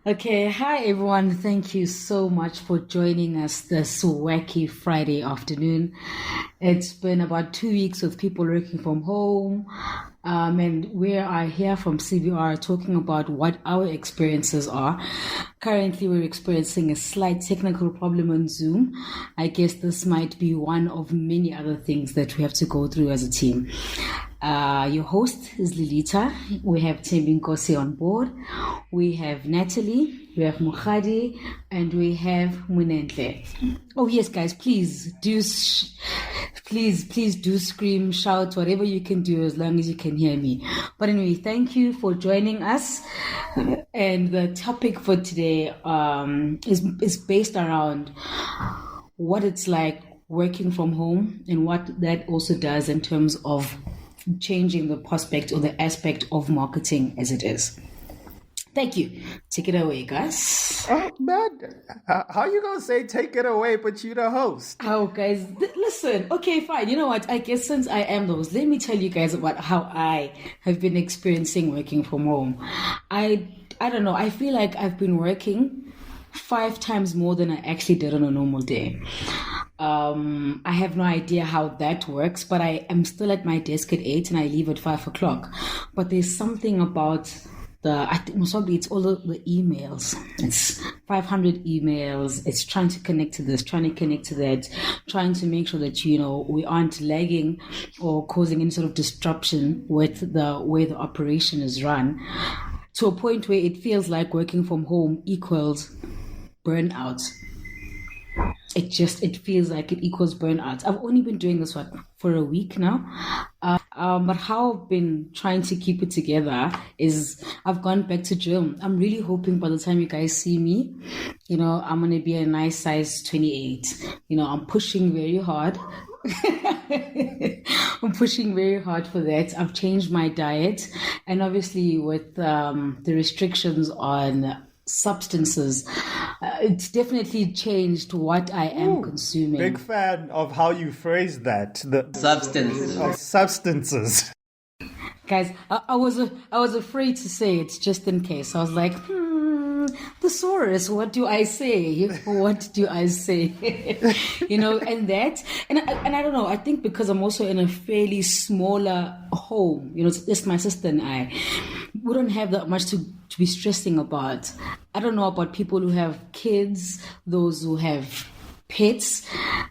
Okay, hi everyone. Thank you so much for joining us this wacky Friday afternoon. It's been about 2 weeks of people working from home, and we are here from CBR talking about what our experiences are. Currently, we're experiencing a slight technical problem on Zoom. I guess this might be one of many other things that we have to go through as a team. Your host is Lilita. We have Thembi Nkosi on board. We have Natalie. We have Mukhadi, and we have Munentle. Oh yes, guys, please do, please do scream, shout, whatever you can do, as long as you can hear me. But anyway, thank you for joining us. And the topic for today is based around what it's like working from home and what that also does in terms of changing the prospect or the aspect of marketing as it is. Thank you. Take it away, guys. Oh, man. How you going to say take it away, but you the host? Oh, guys, listen. Okay, fine. You know what? I guess since I am the host, let me tell you guys about how I have been experiencing working from home. I don't know. I feel like I've been working 5 times more than I actually did on a normal day. I have no idea how that works, but I am still at my desk at 8 and I leave at 5 o'clock. But there's something about I think most probably it's all the emails. It's 500 emails. It's trying to connect to this, trying to connect to that, trying to make sure that, we aren't lagging or causing any sort of disruption with the way the operation is run, to a point where it feels like working from home equals burnout. It feels like it equals burnout. I've only been doing this for a week now. But how I've been trying to keep it together is I've gone back to gym. I'm really hoping by the time you guys see me, I'm going to be a nice size 28. I'm pushing very hard. I'm pushing very hard for that. I've changed my diet. And obviously with the restrictions on substances, it's definitely changed what I am consuming. Big fan of how you phrased that. The substances. Guys, I was afraid to say it just in case. I was like, thesaurus, what do I say? What do I say? And that, and I don't know, I think because I'm also in a fairly smaller home, it's just my sister and I, we don't have that much to be stressing about. I don't know about people who have kids, those who have pets,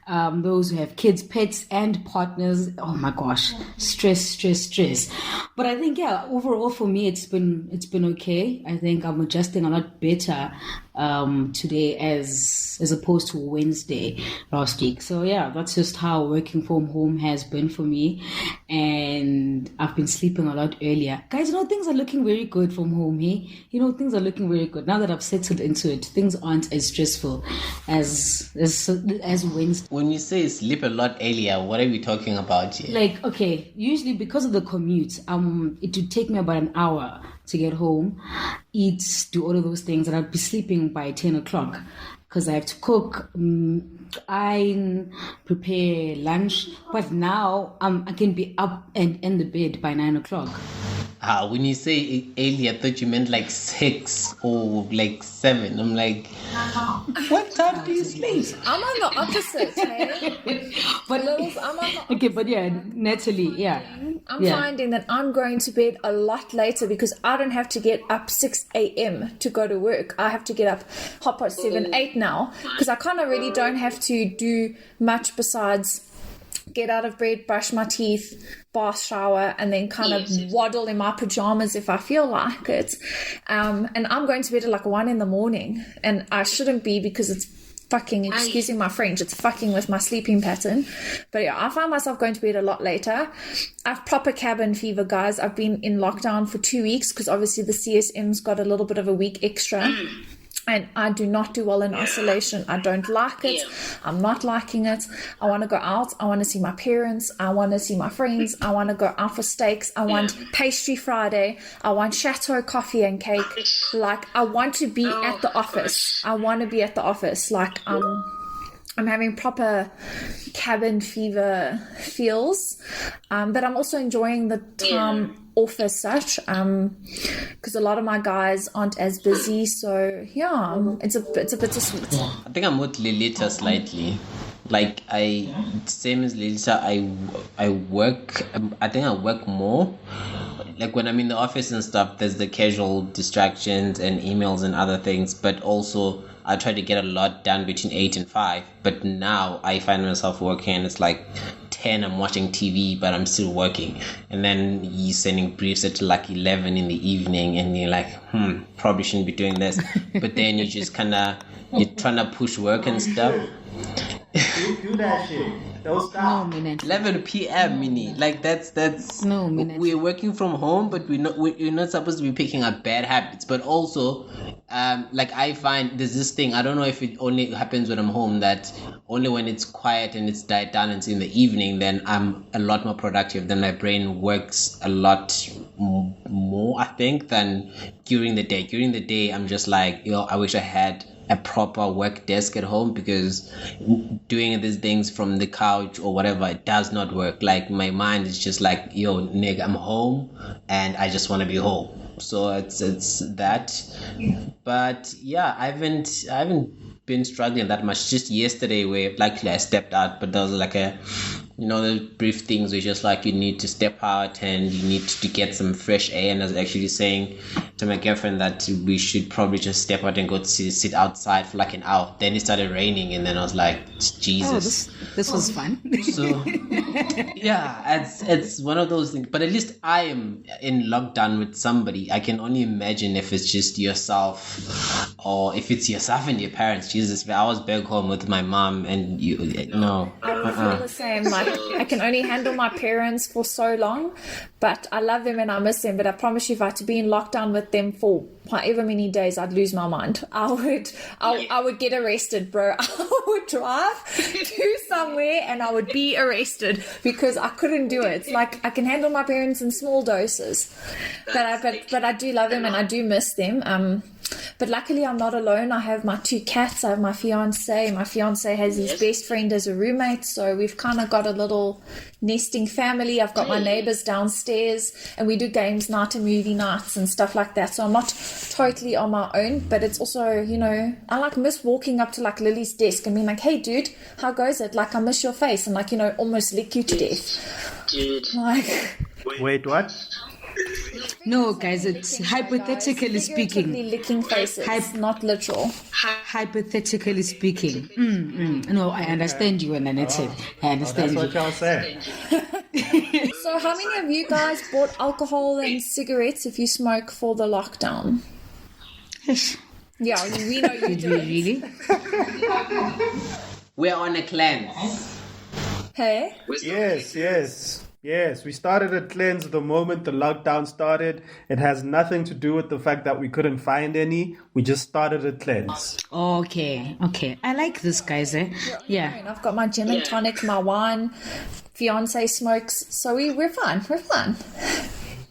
those who have kids, pets, and partners. Oh my gosh, stress. But I think, overall for me, it's been okay. I think I'm adjusting a lot better today as opposed to Wednesday last week. So that's just how working from home has been for me. And I've been sleeping a lot earlier. Guys, things are looking very good from home, hey? Things are looking very good. Now that I've settled into it, things aren't as stressful as Wednesday. When you say sleep a lot earlier, what are we talking about here? Like, okay, usually because of the commute, it would take me about an hour to get home, eat, do all of those things, and I'd be sleeping by 10 o'clock because I have to cook, iron, prepare lunch. But now I can be up and in the bed by 9 o'clock. When you say earlier, I thought you meant like 6 or like 7. I'm like, what time do you sleep? I'm on the opposite, hey? But Lils, I'm on the opposite. Okay, but Natalie, I'm finding that I'm going to bed a lot later because I don't have to get up 6 a.m. to go to work. I have to get up 7:30, 8 now because I kind of really don't have to do much besides get out of bed, brush my teeth, bath, shower, and then kind of waddle in my pajamas if I feel like it. And I'm going to bed at like 1 a.m. and I shouldn't be because it's fucking, excusing my French, it's fucking with my sleeping pattern. But I find myself going to bed a lot later. I've proper cabin fever, guys. I've been in lockdown for 2 weeks because obviously the CSM's got a little bit of a week extra. And I do not do well in isolation. I don't like it. I'm not liking it. I want to go out. I want to see my parents. I want to see my friends. I want to go out for steaks. I want pastry Friday. I want chateau coffee and cake. Like, I want to be at the office. I want to be at the office. Like, I'm having proper cabin fever feels, but I'm also enjoying the time off as such, because a lot of my guys aren't as busy. So yeah, it's a bittersweet. I think I'm with Lilita slightly. Like same as Lilita, I work. I think I work more. Like when I'm in the office and stuff, there's the casual distractions and emails and other things, but also I try to get a lot done between 8 and 5. But now I find myself working and it's like 10, I'm watching TV, but I'm still working. And then you're sending briefs at like 11 in the evening and you're like, probably shouldn't be doing this. But then you just you're trying to push work and stuff. Do that shit. Don't stop. No, minute. 11 p.m. Mini, like that's No, minute. we're working from home, but we're not supposed to be picking up bad habits. But also, like I find there's this thing, I don't know if it only happens when I'm home, that only when it's quiet and it's died down and it's in the evening, then I'm a lot more productive. Then my brain works a lot more, I think, than during the day. During the day, I'm just like, I wish I had a proper work desk at home, because doing these things from the couch or whatever, it does not work. Like my mind is just like, nigga, I'm home and I just want to be home. So it's that. But yeah, I haven't been struggling that much. Just yesterday where luckily I stepped out, but there was like the brief things were just like, you need to step out and you need to get some fresh air. And I was actually saying to my girlfriend that we should probably just step out and go to sit outside for like an hour. Then it started raining and then I was like, Jesus. Oh, this was fun. So yeah, it's one of those things. But at least I am in lockdown with somebody. I can only imagine if it's just yourself, or if it's yourself and your parents. Jesus, I was back home with my mom and you. No, I would feel the same. Like I can only handle my parents for so long, but I love them and I miss them. But I promise you, if I had to be in lockdown with them for however many days, I'd lose my mind. I would get arrested, bro. I would drive to somewhere and I would be arrested because I couldn't do it. It's like I can handle my parents in small doses, but I do love them and I do miss them. But luckily I'm not alone. I have my 2 cats. I have my fiance. My fiance has his best friend as a roommate. So we've kind of got a little nesting family. I've got my neighbors downstairs and we do games night and movie nights and stuff like that. So I'm not totally on my own, but it's also, I miss walking up to like Lily's desk and being like, hey dude, how goes it? Like I miss your face, and like, almost lick you to death. Dude. Like, Wait, what? No, guys, it's hypothetically speaking. figuratively licking faces, not literal. Hypothetically speaking. No, I understand you, and I understand That's what you. y'all say. So how many of you guys bought alcohol and cigarettes if you smoke for the lockdown? Yeah, we know you Did do. we really? we're on a cleanse. Hey? Yes, we started a cleanse the moment the lockdown started. It has nothing to do with the fact that we couldn't find any. We just started a cleanse. Okay. I like this, guys. Yeah. And I've got my gin and tonic, my wine. Fiance smokes, so we're fine. We're fine.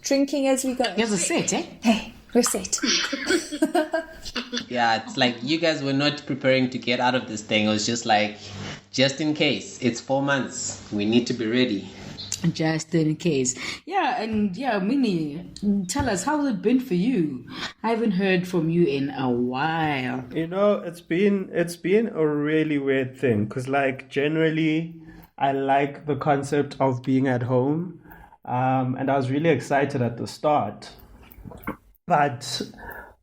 Drinking as we go. Here's a set, eh? Hey, we're set. Yeah, it's like you guys were not preparing to get out of this thing. It was just like, just in case. It's 4 months. We need to be ready. Just in case. Yeah, and yeah, Minnie, tell us, how's it been for you? I haven't heard from you in a while. It's been a really weird thing, because like generally I like the concept of being at home, and I was really excited at the start. But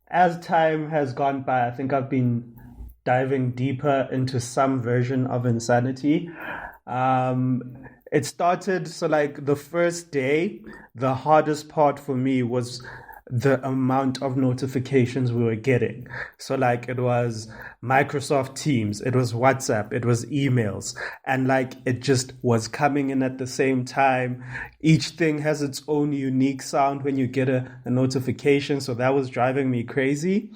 as time has gone by, I think I've been diving deeper into some version of insanity. It started, so like the first day, the hardest part for me was the amount of notifications we were getting. So like it was Microsoft Teams, it was WhatsApp, it was emails, and like it just was coming in at the same time. Each thing has its own unique sound when you get a notification, so that was driving me crazy.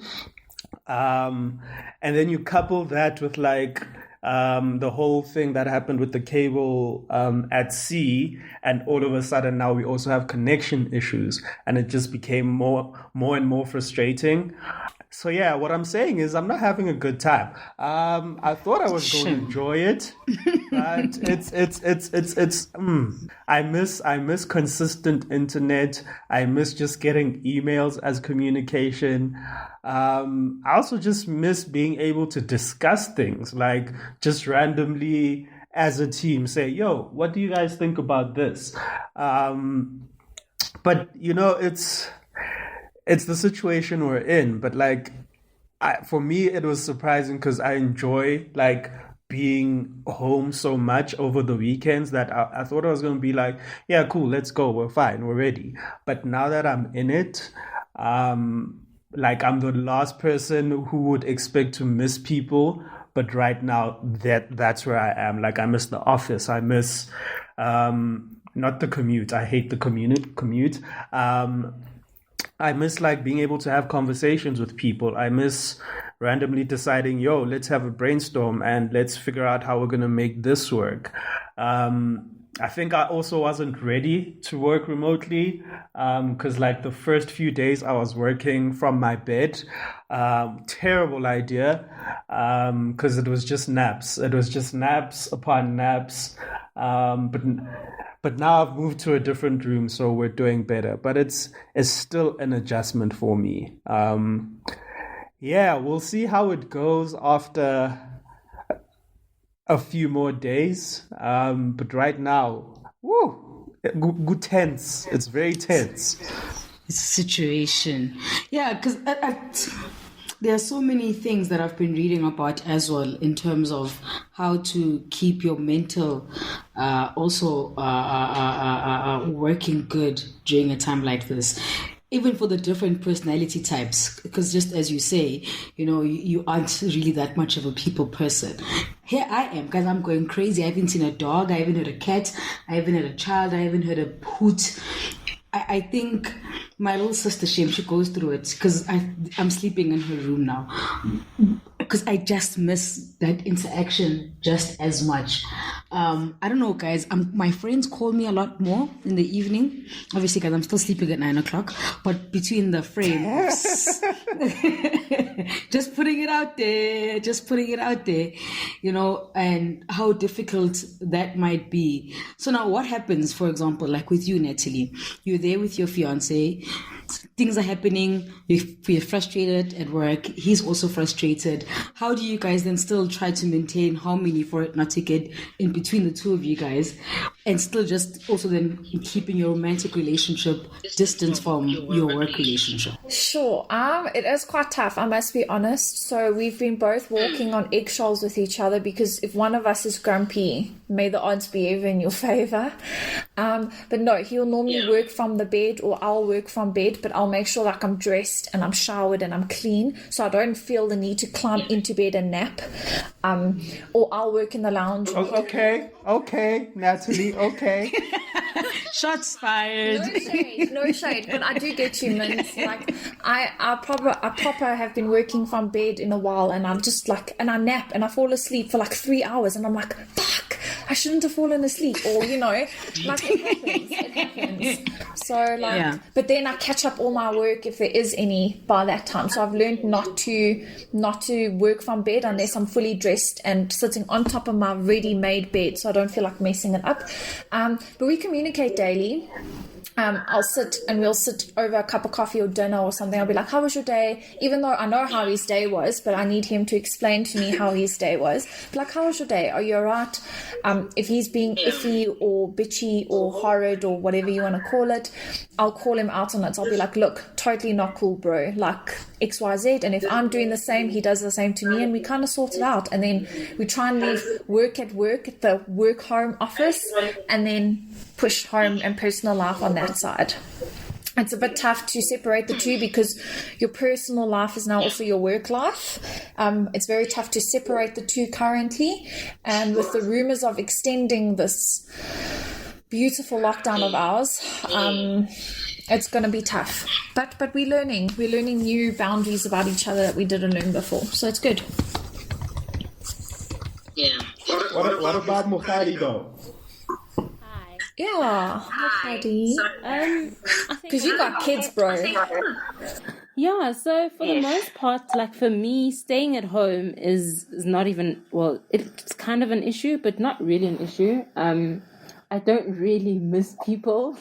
And then you couple that with like the whole thing that happened with the cable at sea, and all of a sudden now we also have connection issues, and it just became more and more frustrating. So yeah, what I'm saying is I'm not having a good time. I thought I was going to enjoy it, but I miss consistent internet. I miss just getting emails as communication. I also just miss being able to discuss things, like just randomly as a team say, yo, what do you guys think about this? But it's the situation we're in. But like, for me, it was surprising because I enjoy like being home so much over the weekends that I thought I was going to be like, yeah, cool, let's go, we're fine, we're ready. But now that I'm in it, like I'm the last person who would expect to miss people. But right now, that's where I am. Like I miss the office. I miss not the commute. I hate the commute. I miss like being able to have conversations with people. I miss randomly deciding, yo, let's have a brainstorm and let's figure out how we're going to make this work. I think I also wasn't ready to work remotely because like the first few days I was working from my bed. Terrible idea because it was just naps. It was just naps upon naps. But now I've moved to a different room, so we're doing better. But it's still an adjustment for me. Yeah, we'll see how it goes after a few more days. But right now, good tense. It's very tense. It's a situation. Yeah, because there are so many things that I've been reading about as well in terms of how to keep your mental also working good during a time like this. Even for the different personality types, because just as you say, you aren't really that much of a people person. Here I am, guys, I'm going crazy. I haven't seen a dog, I haven't heard a cat, I haven't heard a child, I haven't heard a hoot. I think my little sister, she goes through it because I'm sleeping in her room now. Because I just miss that interaction just as much. I don't know, guys. My friends call me a lot more in the evening. Obviously, guys, I'm still sleeping at 9 o'clock. But between the frames, just putting it out there, and how difficult that might be. So now what happens, for example, like with you, Natalie, you're there with your fiance, things are happening, you're frustrated at work, he's also frustrated. How do you guys then still try to maintain harmony for it not to get in between the two of you guys, and still just also then keeping your romantic relationship distance from your work relationship? Sure. It is quite tough, I must be honest. So we've been both walking on eggshells with each other, because if one of us is grumpy, may the odds be ever in your favor. But no, he'll normally work from the bed, or I'll work from bed, but I'll make sure like I'm dressed and I'm showered and I'm clean, so I don't feel the need to climb into bed and nap. Or I'll work in the lounge. Okay, Natalie, okay. Shots fired. No shade, but I do get you, Mince. Like I proper have been working from bed in a while, and I'm just like, and I nap and I fall asleep for like 3 hours, and I'm like, fuck, I shouldn't have fallen asleep, or like it happens. So but then I catch up all my work if there is any by that time. So I've learned not to work from bed unless I'm fully dressed and sitting on top of my ready-made bed, so I don't feel like messing it up. But we communicate daily. We'll sit over a cup of coffee or dinner or something. I'll be like, how was your day? Even though I know how his day was, but I need him to explain to me how his day was. But like, how was your day? Are you all right? If he's being iffy or bitchy or horrid or whatever you want to call it, I'll call him out on it. So I'll be like, look, totally not cool, bro. Like XYZ. And if I'm doing the same, he does the same to me, and we kind of sort it out. And then we try and leave work at the work-home office, and then push home and personal life on that side. It's a bit tough to separate the two, because your personal life is now also your work life. It's very tough to separate the two currently, and with the rumors of extending this beautiful lockdown of ours, it's going to be tough. But we're learning new boundaries about each other that we didn't learn before, so it's good. Yeah. What about Mukhari though? Yeah, hi, Paddy. Because you got kids, bro. Yeah, so for the most part, like for me, staying at home is not even, well, it's kind of an issue, but not really an issue. I don't really miss people.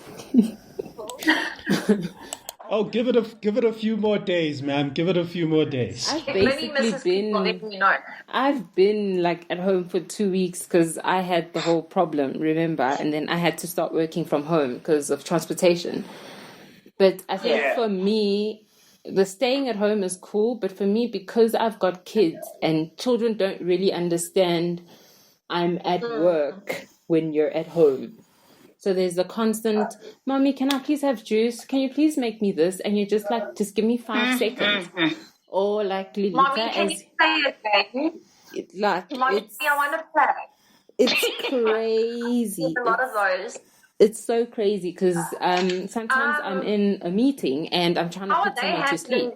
Oh, give it a few more days, ma'am. Give it a few more days. I've been like at home for 2 weeks because I had the whole problem, remember? And then I had to start working from home because of transportation. But I think for me, the staying at home is cool. But for me, because I've got kids and children don't really understand I'm at work when you're at home. So there's a constant, Mommy, can I please have juice? Can you please make me this? And you're just like, just give me 5 seconds. Or like Lilita, Mommy, can you say it again? Mommy, I want to play. It's crazy. There's a lot of those. It's so crazy because sometimes I'm in a meeting and I'm trying to put someone to sleep.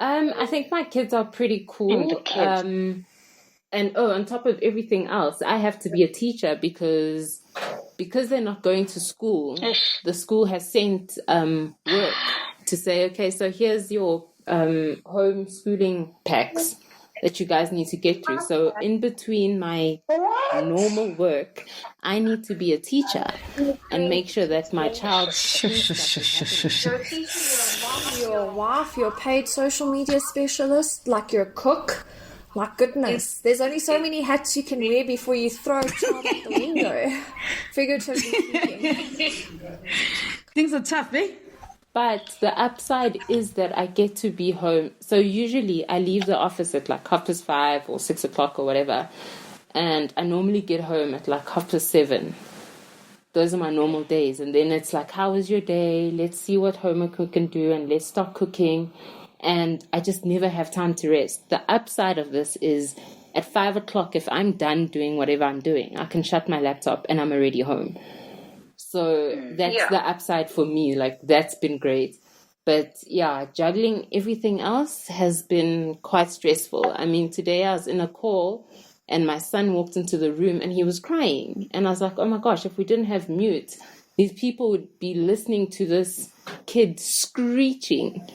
I think my kids are pretty cool. And on top of everything else, I have to be a teacher because they're not going to school. The school has sent work to say, okay, so here's your homeschooling packs that you guys need to get through. So in between my normal work, I need to be a teacher and make sure that my child... You're teaching your wife, your paid social media specialist, like your cook. My goodness, there's only so many hats you can wear before you throw a child out the window. Figuratively speaking. Things are tough, eh? But the upside is that I get to be home. So usually I leave the office at like 5:30 or 6 o'clock or whatever. And I normally get home at like 7:30. Those are my normal days. And then it's like, how was your day? Let's see what homework we can do and let's start cooking. And I just never have time to rest. The upside of this is at 5 o'clock, if I'm done doing whatever I'm doing, I can shut my laptop and I'm already home. So that's the upside for me. Like, that's been great. But yeah, juggling everything else has been quite stressful. I mean, today I was in a call and my son walked into the room and he was crying. And I was like, oh my gosh, if we didn't have mute, these people would be listening to this kid screeching.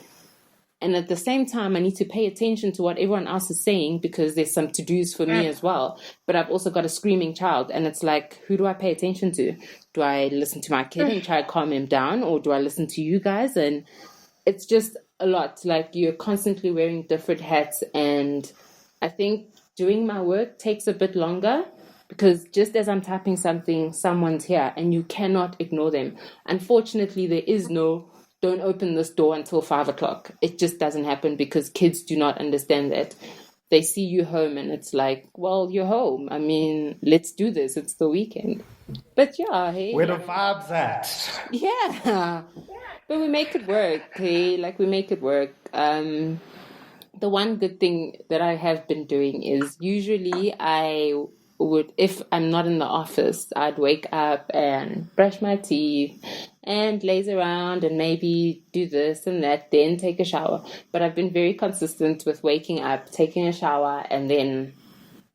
And at the same time, I need to pay attention to what everyone else is saying because there's some to-dos for me as well. But I've also got a screaming child. And it's like, who do I pay attention to? Do I listen to my kid and try to calm him down? Or do I listen to you guys? And it's just a lot. Like, you're constantly wearing different hats. And I think doing my work takes a bit longer because just as I'm typing something, someone's here and you cannot ignore them. Unfortunately, there is no... don't open this door until 5 o'clock. It just doesn't happen because kids do not understand that. They see you home and it's like, well, you're home. I mean, let's do this. It's the weekend. But yeah, hey. Where the vibes at? Yeah. But we make it work, hey. Like, we make it work. The one good thing that I have been doing is usually I would, if I'm not in the office, I'd wake up and brush my teeth and laze around and maybe do this and that, then take a shower. But I've been very consistent with waking up, taking a shower, and then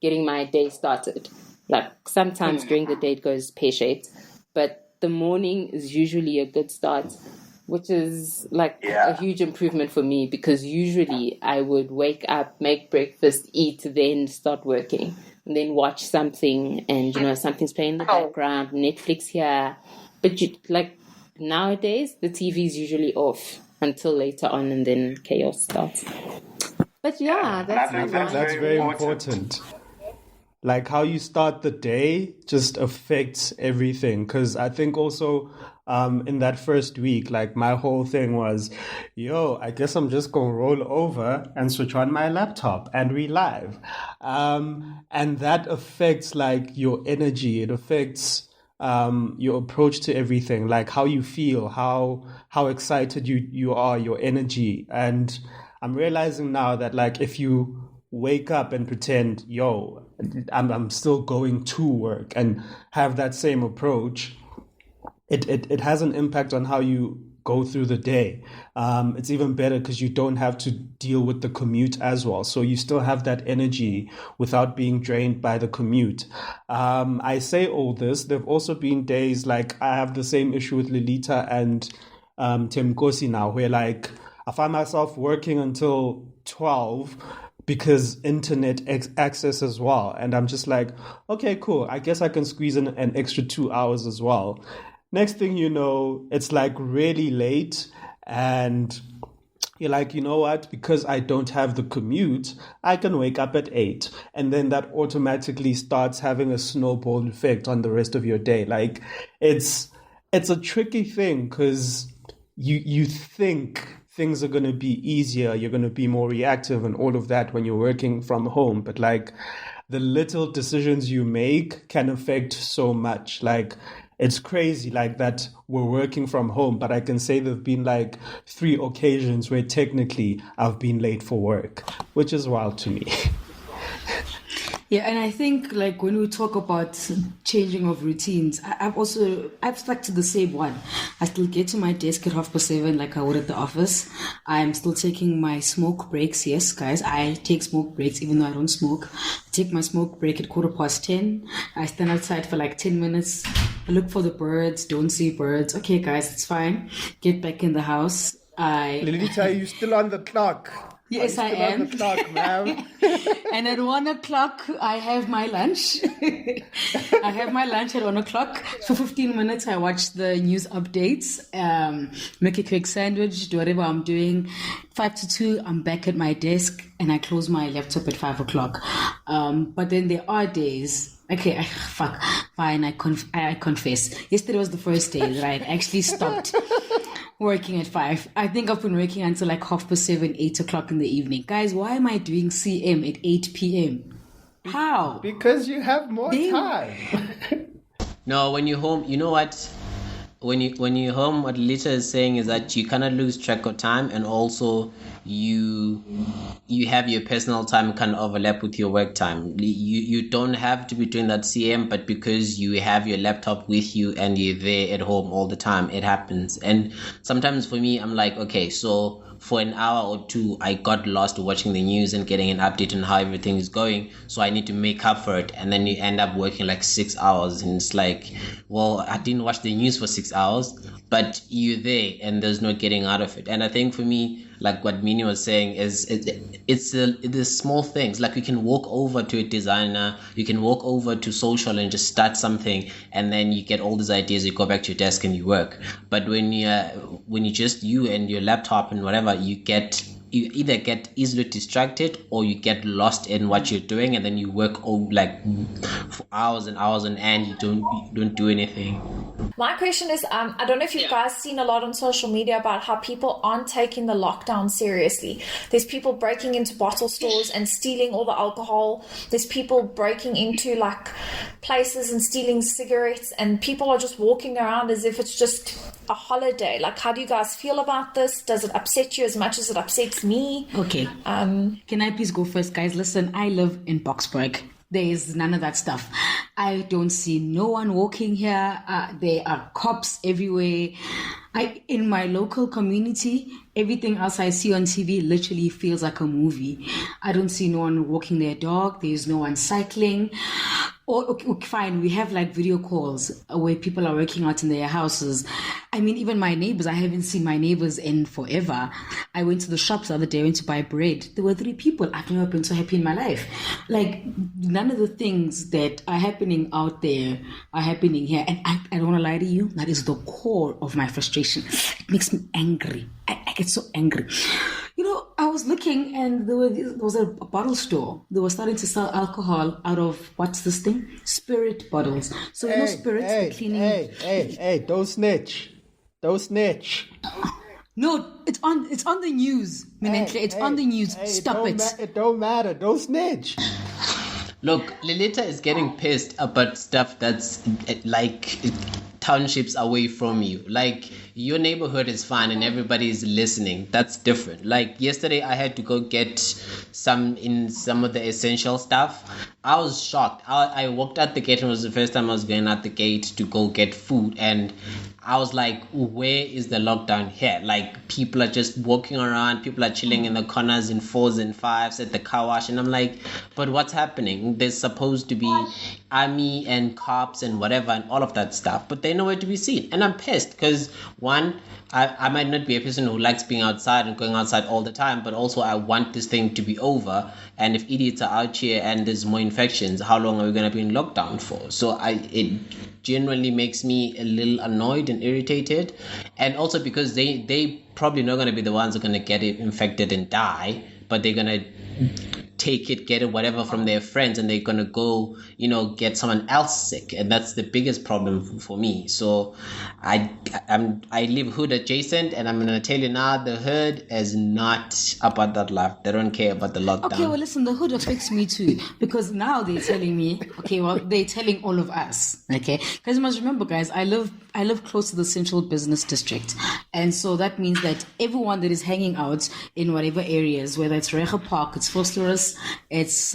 getting my day started. Like, sometimes during the day it goes pear-shaped, but the morning is usually a good start, which is like a huge improvement for me because usually I would wake up, make breakfast, eat, then start working. And then watch something and, you know, something's playing in the background, Netflix here. But nowadays, the TV is usually off until later on and then chaos starts. But yeah, that's very important. Like, how you start the day just affects everything. Because I think also in that first week, like, my whole thing was, I guess I'm just going to roll over and switch on my laptop and we live. And that affects, like, your energy. It affects your approach to everything, like how you feel, how excited you are, your energy. And I'm realizing now that, like, if you wake up and pretend, I'm still going to work and have that same approach, it has an impact on how you go through the day. It's even better because you don't have to deal with the commute as well. So you still have that energy without being drained by the commute. I say all this. There've also been days like I have the same issue with Lilita and Temkosi now, where like I find myself working until 12 because internet access as well. And I'm just like, okay, cool. I guess I can squeeze in an extra 2 hours as well. Next thing you know, it's like really late and you're like, you know what? Because I don't have the commute, I can wake up at 8. And then that automatically starts having a snowball effect on the rest of your day. Like it's a tricky thing because you think things are going to be easier, you're going to be more reactive and all of that when you're working from home. But like the little decisions you make can affect so much. Like it's crazy like that we're working from home, but I can say there've been like 3 occasions where technically I've been late for work, which is wild to me. Yeah, and I think like when we talk about changing of routines, I've stuck to the same one. I still get to my desk at 7:30 like I would at the office. I'm still taking my smoke breaks. Yes, guys, I take smoke breaks even though I don't smoke. I take my smoke break at 10:15. I stand outside for like 10 minutes. I look for the birds, don't see birds. Okay, guys, it's fine. Get back in the house. Lilita, you're still on the clock. Yes, I am. On the clock, ma'am. And at 1 o'clock, I have my lunch. I have my lunch at 1 o'clock. For 15 minutes, I watch the news updates, make a quick sandwich, do whatever I'm doing. 5 to 2, I'm back at my desk and I close my laptop at 5 o'clock. But then there are days. Okay, fine, I confess. Yesterday was the first day that I actually stopped working at 5. I think I've been working until like 7:30, 8 o'clock in the evening. Guys, why am I doing CM at 8 p.m.? How? Because you have more time. No, when you're home, you know what? When you're home, what Lita is saying is that you kind of lose track of time, and also you have your personal time kind of overlap with your work time. You don't have to be doing that CM, but because you have your laptop with you and you're there at home all the time, it happens. And sometimes for me, I'm like, okay, so for an hour or 2, I got lost watching the news and getting an update on how everything is going. So I need to make up for it. And then you end up working like 6 hours. And it's like, well, I didn't watch the news for 6 hours, but you're there and there's no getting out of it. And I think for me, like what Mini was saying, is it's the small things. Like you can walk over to a designer, you can walk over to social and just start something, and then you get all these ideas, you go back to your desk and you work. But when you just you and your laptop and whatever, you either get easily distracted or you get lost in what you're doing, and then you work like for hours and hours on end. You don't do anything. My question is, I don't know if you guys seen a lot on social media about how people aren't taking the lockdown seriously. There's people breaking into bottle stores and stealing all the alcohol. There's people breaking into like places and stealing cigarettes, and people are just walking around as if it's just a holiday. Like, how do you guys feel about this? Does it upset you as much as it upsets me? Okay. Can I please go first, guys? Listen, I live in Boksburg. There is none of that stuff. I don't see no one walking here. There are cops everywhere. In my local community, everything else I see on TV literally feels like a movie. I don't see no one walking their dog. There's no one cycling. Okay, fine, we have like video calls where people are working out in their houses. I mean, even my neighbors, I haven't seen my neighbors in forever. I went to the shops the other day, went to buy bread. There were 3 people. I've never been so happy in my life. Like, none of the things that are happening out there are happening here. And I don't want to lie to you, that is the core of my frustration. It makes me angry. I get so angry. You know, I was looking and there was a bottle store. They were starting to sell alcohol out of, what's this thing? Spirit bottles. So, you know, spirits, the cleaning. Hey, don't snitch. Don't snitch. No, it's on the news, Minentle. It's on the news. Stop it. It don't matter. Don't snitch. Look, Lilita is getting pissed about stuff that's like townships away from you. Like, your neighborhood is fine and everybody's listening. That's different. Like, yesterday I had to go get some of the essential stuff. I was shocked. I walked out the gate, and it was the first time I was going out the gate to go get food, and I was like, where is the lockdown here? Like, people are just walking around, people are chilling in the corners in 4s and 5s at the car wash, and I'm like, but what's happening? There's supposed to be army and cops and whatever and all of that stuff, but they're nowhere to be seen. And I'm pissed because, one, I might not be a person who likes being outside and going outside all the time, but also I want this thing to be over. And if idiots are out here and there's more infections, how long are we going to be in lockdown for? So it generally makes me a little annoyed and irritated. And also because they probably not going to be the ones who are going to get it infected and die, but they're going to take it, get it, whatever from their friends, and they're going to go, get someone else sick. And that's the biggest problem for me. So I live hood adjacent, and I'm going to tell you now, the hood is not about that life. They don't care about the lockdown. Okay, well, listen, the hood affects me too, because now they're telling me, okay, well, they're telling all of us, okay? Because you must remember, guys, I live close to the central business district. And so that means that everyone that is hanging out in whatever areas, whether it's Recha Park, it's Fosterus, it's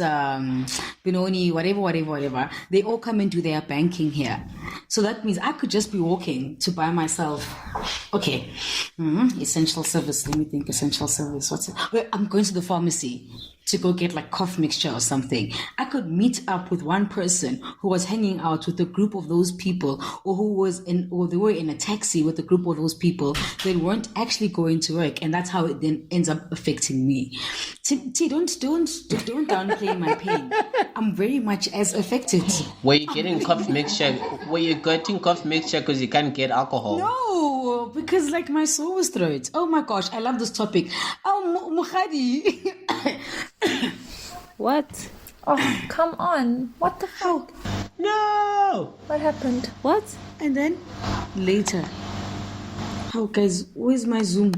Benoni, whatever, they all come and do their banking here. So that means I could just be walking to buy myself, okay, essential service. Let me think, essential service. What's it? Well, I'm going to the pharmacy to go get like cough mixture or something. I could meet up with one person who was hanging out with a group of those people, or they were in a taxi with a group of those people that weren't actually going to work, and that's how it then ends up affecting me. T, don't downplay my pain. I'm very much as affected. Were you getting cough mixture? Were you getting cough mixture because you can't get alcohol? No, because like my sore was throat. Oh my gosh, I love this topic. Oh, Mukhadi. What? Oh, come on. What the fuck? No! What happened? What? And then later. Oh, guys, where's my Zoom?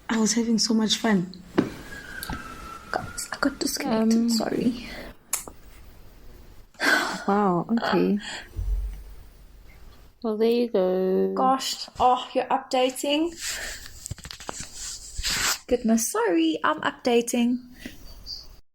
I was having so much fun. Guys, I got disconnected. Sorry. Wow, okay. Well, there you go. Gosh. Oh, you're updating? Goodness, sorry. I'm updating.